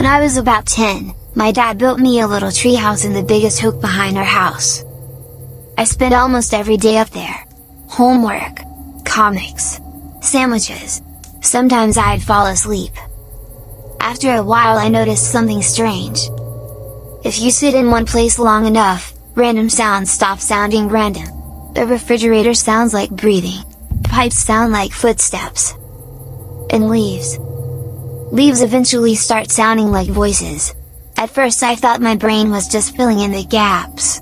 When I was about 10, my dad built me a little treehouse in the biggest oak behind our house. I spent almost every day up there. Homework, comics, sandwiches. Sometimes I'd fall asleep. After a while I noticed something strange. If you sit in one place long enough, random sounds stop sounding random. The refrigerator sounds like breathing. Pipes sound like footsteps. And leaves eventually start sounding like voices. At first I thought my brain was just filling in the gaps.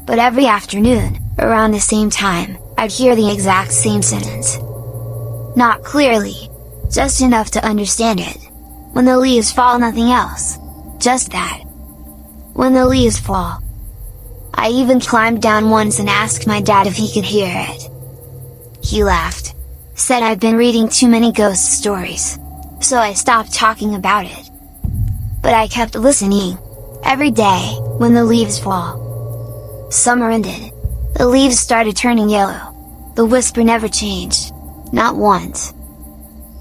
But every afternoon, around the same time, I'd hear the exact same sentence. Not clearly, just enough to understand it. When the leaves fall, nothing else. Just that. When the leaves fall. I even climbed down once and asked my dad if he could hear it. He laughed. Said I'd been reading too many ghost stories. So I stopped talking about it. But I kept listening. Every day, when the leaves fall. Summer ended. The leaves started turning yellow. The whisper never changed. Not once.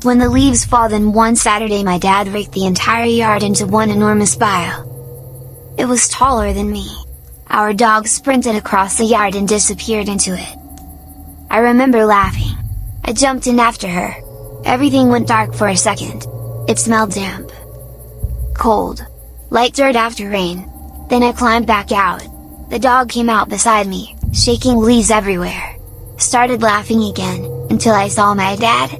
When the leaves fall, then one Saturday my dad raked the entire yard into one enormous pile. It was taller than me. Our dog sprinted across the yard and disappeared into it. I remember laughing. I jumped in after her. Everything went dark for a second. It smelled damp. Cold. Like dirt after rain. Then I climbed back out. The dog came out beside me, shaking leaves everywhere. Started laughing again, until I saw my dad.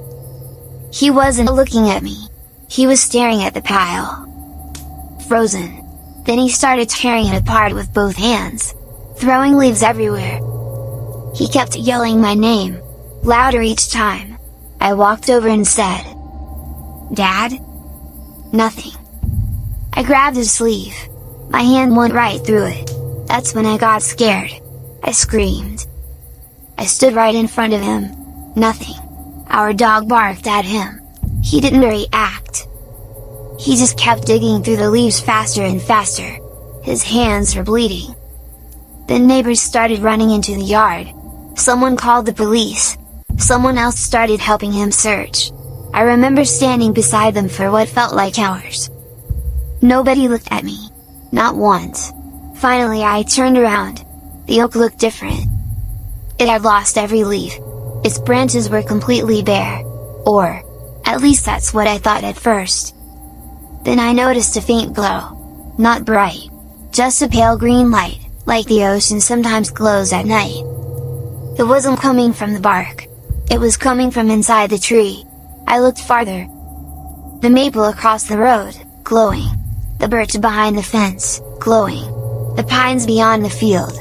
He wasn't looking at me. He was staring at the pile. Frozen. Then he started tearing it apart with both hands, throwing leaves everywhere. He kept yelling my name, louder each time. I walked over and said, "Dad?" Nothing. I grabbed his sleeve. My hand went right through it. That's when I got scared. I screamed. I stood right in front of him. Nothing. Our dog barked at him. He didn't react. He just kept digging through the leaves faster and faster. His hands were bleeding. Then neighbors started running into the yard. Someone called the police. Someone else started helping him search. I remember standing beside them for what felt like hours. Nobody looked at me. Not once. Finally I turned around. The oak looked different. It had lost every leaf. Its branches were completely bare. Or, at least that's what I thought at first. Then I noticed a faint glow. Not bright. Just a pale green light, like the ocean sometimes glows at night. It wasn't coming from the bark. It was coming from inside the tree. I looked farther. The maple across the road, glowing. The birch behind the fence, glowing. The pines beyond the field,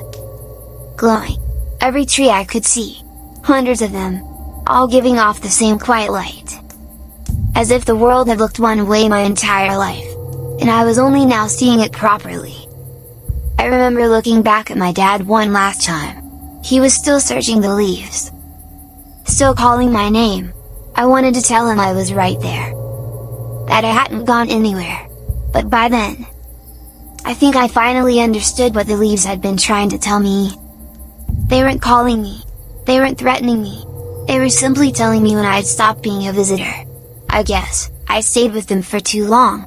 glowing. Every tree I could see. Hundreds of them. All giving off the same quiet light. As if the world had looked one way my entire life. And I was only now seeing it properly. I remember looking back at my dad one last time. He was still searching the leaves. Still calling my name. I wanted to tell him I was right there. That I hadn't gone anywhere. But by then, I think I finally understood what the leaves had been trying to tell me. They weren't calling me. They weren't threatening me. They were simply telling me when I'd stop being a visitor. I guess, I stayed with them for too long.